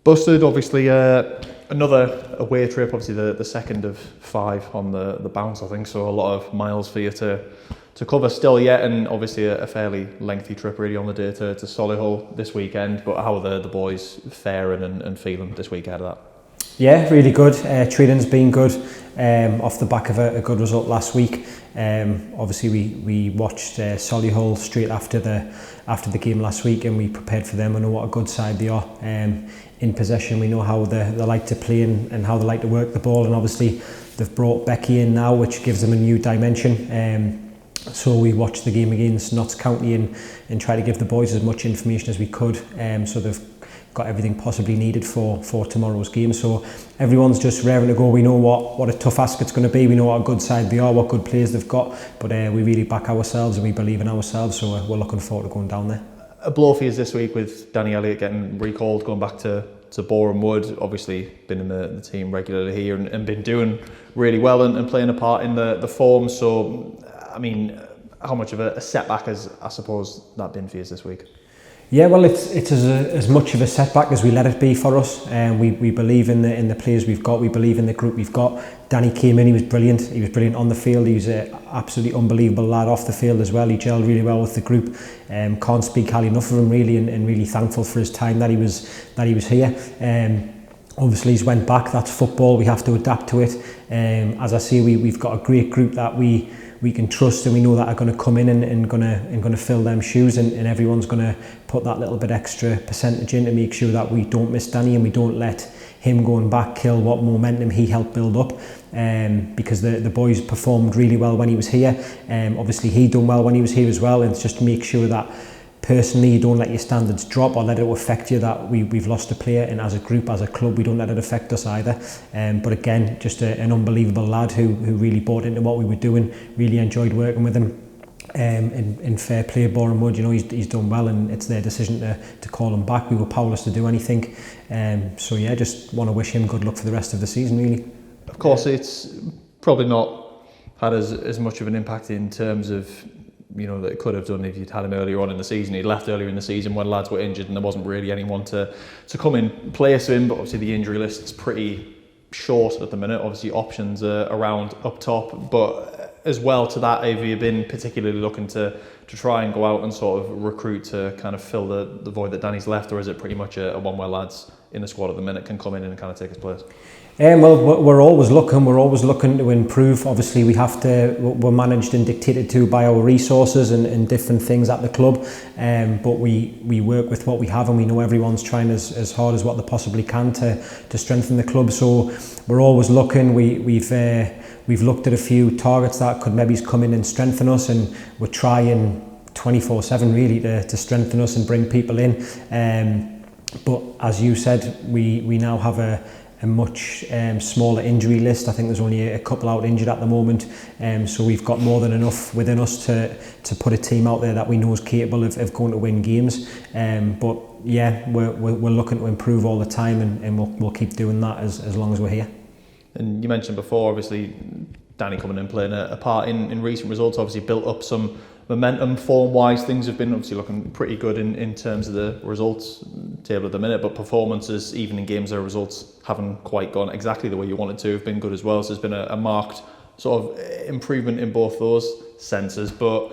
Busted, obviously, another away trip, obviously the second of 5 on the bounce, I think, so a lot of miles for you to cover still yet, and obviously a fairly lengthy trip really on the day to Solihull this weekend. But how are the boys faring and feeling this week out of that? Yeah, really good. Training's been good off the back of a good result last week. Obviously we watched Solihull straight after the game last week, and we prepared for them. I know what a good side they are in possession. We know how they like to play and how they like to work the ball, and obviously they've brought Becky in now, which gives them a new dimension. So we watched the game against Notts County and try to give the boys as much information as we could, so they've got everything possibly needed for tomorrow's game. So everyone's just raring to go. We know what a tough ask it's going to be. We know what a good side they are, what good players they've got, but we really back ourselves and we believe in ourselves, so we're looking forward to going down there. A blow for you this week with Danny Elliott getting recalled, going back to Boreham Wood. Obviously been in the team regularly here and been doing really well and playing a part in the form. So I mean, how much of a setback has, I suppose, that been for you this week? Yeah, well, it's as much of a setback as we let it be for us. We believe in the players we've got. We believe in the group we've got. Danny came in, he was brilliant. He was brilliant on the field. He was an absolutely unbelievable lad off the field as well. He gelled really well with the group. Can't speak highly enough of him really, and really thankful for his time that he was here. Obviously he's went back. That's football. We have to adapt to it. As I say, we've got a great group that we can trust, and we know that are going to come in and going to fill them shoes, and everyone's going to put that little bit extra percentage in to make sure that we don't miss Danny and we don't let him going back kill what momentum he helped build up, because the boys performed really well when he was here. Obviously he done well when he was here as well, and it's just to make sure that personally you don't let your standards drop or let it affect you that we've lost a player, and as a group, as a club, we don't let it affect us either. But again, just an unbelievable lad who really bought into what we were doing, really enjoyed working with him. In fair play, Boreham Wood, you know, he's done well, and it's their decision to call him back. We were powerless to do anything. So yeah, just want to wish him good luck for the rest of the season, really. Of course, it's probably not had as much of an impact in terms of, you know, that it could have done if you'd had him earlier on in the season. He'd left earlier in the season when lads were injured and there wasn't really anyone to come in place of him. But obviously the injury list's pretty short at the minute. Obviously options are around up top, but as well to that, have you been particularly looking to try and go out and sort of recruit to kind of fill the void that Danny's left, or is it pretty much a one where lads in the squad at the minute can come in and kind of take his place? Well, we're always looking to improve. Obviously we're managed and dictated to by our resources and different things at the club, but we work with what we have, and we know everyone's trying as hard as what they possibly can to strengthen the club. So we're always looking. We've looked at a few targets that could maybe come in and strengthen us, and we're trying 24/7 really to strengthen us and bring people in. But as you said, we now have a much smaller injury list. I think there's only a couple out injured at the moment, so we've got more than enough within us to put a team out there that we know is capable of going to win games. But yeah, we're looking to improve all the time, and we'll keep doing that as long as we're here. And you mentioned before, obviously Danny coming in playing a part in recent results, obviously built up some momentum form-wise. Things have been obviously looking pretty good in terms of the results table at the minute, but performances, even in games where results haven't quite gone exactly the way you wanted to, have been good as well. So there's been a marked sort of improvement in both those senses. But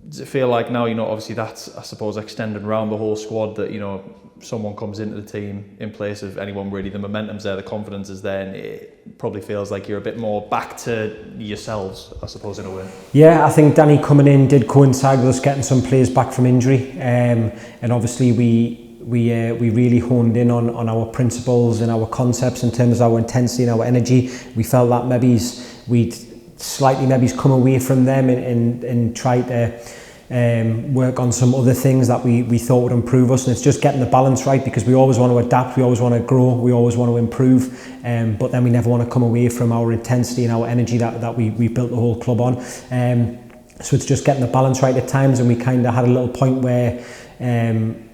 does it feel like now, you know, obviously that's, I suppose, extended around the whole squad, that, you know, someone comes into the team in place of anyone really, the momentum's there, the confidence is there, and it probably feels like you're a bit more back to yourselves, I suppose, in a way? Yeah, I think Danny coming in did coincide with us getting some players back from injury, and obviously we really honed in on our principles and our concepts in terms of our intensity and our energy. We felt that we'd slightly come away from them and tried to work on some other things that we thought would improve us, and it's just getting the balance right, because we always want to adapt, we always want to grow, we always want to improve, but then we never want to come away from our intensity and our energy that we built the whole club on. So it's just getting the balance right at times, and we kind of had a little point where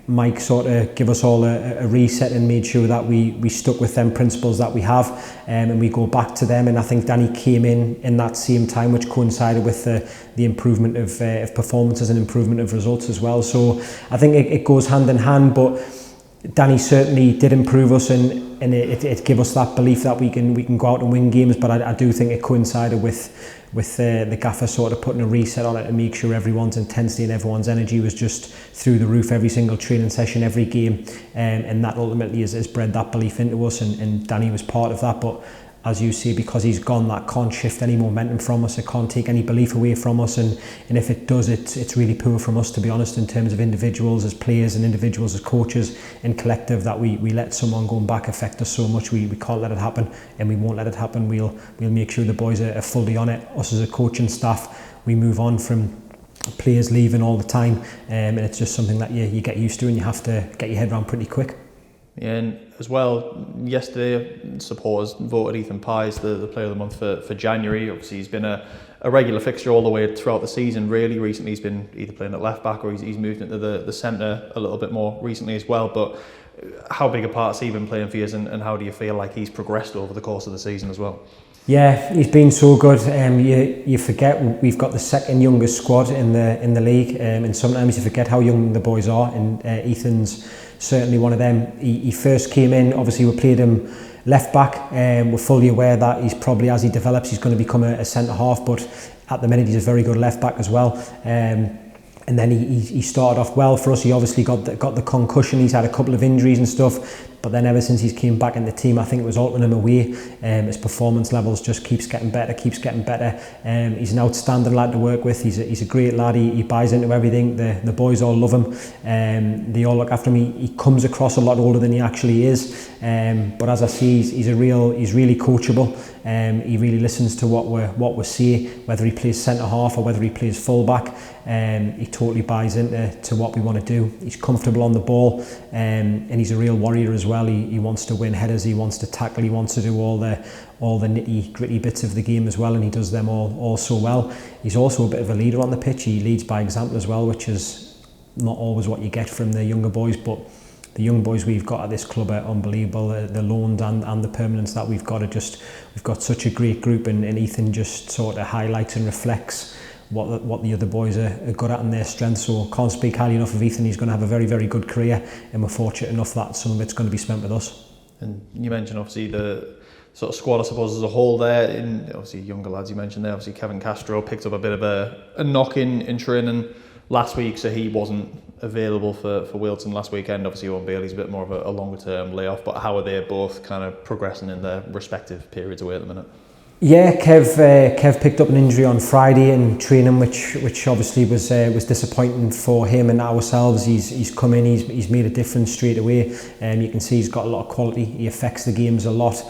Mike sort of give us all a reset and made sure that we stuck with them principles that we have, and we go back to them. And I think Danny came in that same time, which coincided with the improvement of performances and improvement of results as well. So I think it goes hand in hand, but Danny certainly did improve us, and it gave us that belief that we can go out and win games. But I do think it coincided with the gaffer sort of putting a reset on it to make sure everyone's intensity and everyone's energy was just through the roof every single training session, every game, and that ultimately has bred that belief into us, and Danny was part of that. But as you see, because he's gone, that can't shift any momentum from us. It can't take any belief away from us, and if it does, it's really poor from us, to be honest, in terms of individuals as players and individuals as coaches and collective, that we let someone going back affect us so much. We can't let it happen, and we won't let it happen. We'll make sure the boys are fully on it. Us as a coaching staff, we move on from players leaving all the time, and it's just something that you get used to, and you have to get your head around pretty quick. Yeah, and as well, yesterday supporters voted Ethan Pye as the player of the month for January. Obviously, he's been a regular fixture all the way throughout the season, really. Recently, he's been either playing at left back or he's moved into the centre a little bit more recently as well. But how big a part has he been playing for you, and how do you feel like he's progressed over the course of the season as well? Yeah, he's been so good. You forget we've got the second youngest squad in the league, and sometimes you forget how young the boys are. And Ethan's certainly one of them. He first came in. Obviously, we played him left back. We're fully aware that he's probably, as he develops, he's going to become a centre half. But at the minute, he's a very good left back as well. And then he started off well for us. He obviously got the concussion. He's had a couple of injuries and stuff. But then ever since he's came back in the team, I think it was Altrincham away. His performance levels just keeps getting better. He's an outstanding lad to work with. He's a great lad. He buys into everything. The boys all love him. They all look after him. He comes across a lot older than he actually is. But as I see, he's really coachable. He really listens to what we say, whether he plays centre half or whether he plays full back. He totally buys into what we want to do. He's comfortable on the ball, and he's a real warrior as well. He wants to win headers, he wants to tackle, he wants to do all the nitty gritty bits of the game as well, and he does them all so well. He's also a bit of a leader on the pitch. He leads by example as well, which is not always what you get from the younger boys, but the young boys we've got at this club are unbelievable. The loans and the permanents that we've got we've got such a great group, and Ethan just sort of highlights and reflects what the other boys are good at and their strengths. So can't speak highly enough of Ethan. He's going to have a very, very good career, and we're fortunate enough that some of it's going to be spent with us. And you mentioned obviously the sort of squad, I suppose, as a whole there, and obviously younger lads you mentioned there. Obviously Kevin Castro picked up a bit of a knock in training last week, so he wasn't available for Wilton last weekend. Obviously Owen Bailey's a bit more of a longer term layoff, but how are they both kind of progressing in their respective periods away at the minute? Yeah, Kev picked up an injury on Friday in training, which obviously was disappointing for him and ourselves. He's come in, he's made a difference straight away. You can see he's got a lot of quality. He affects the games a lot.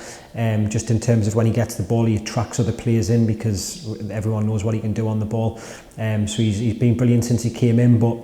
Just in terms of when he gets the ball, he attracts other players in because everyone knows what he can do on the ball. So he's been brilliant since he came in, but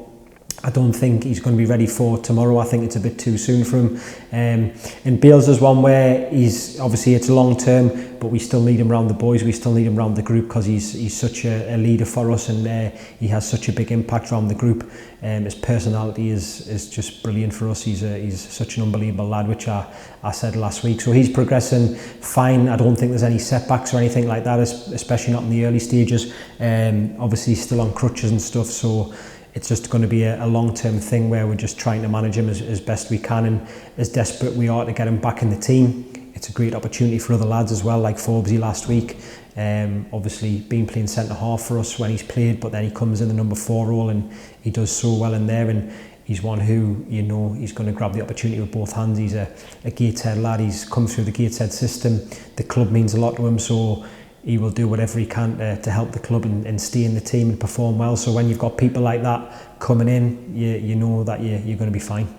I don't think he's going to be ready for tomorrow. I think it's a bit too soon for him. And Bales is one where he's obviously it's long term, but we still need him around the boys. We still need him around the group because he's such a leader for us, and he has such a big impact around the group. His personality is just brilliant for us. He's such an unbelievable lad, which I said last week. So he's progressing fine. I don't think there's any setbacks or anything like that, especially not in the early stages. Obviously he's still on crutches and stuff, so it's just going to be a long-term thing where we're just trying to manage him as best we can, and as desperate we are to get him back in the team. It's a great opportunity for other lads as well, like Forbesy last week. Obviously been playing centre half for us when he's played, but then he comes in the number 4 role and he does so well in there, and he's one who, you know, he's going to grab the opportunity with both hands. He's a Gateshead lad. He's come through the Gateshead system. The club means a lot to him, so he will do whatever he can to help the club and stay in the team and perform well. So when you've got people like that coming in, you know that you're going to be fine.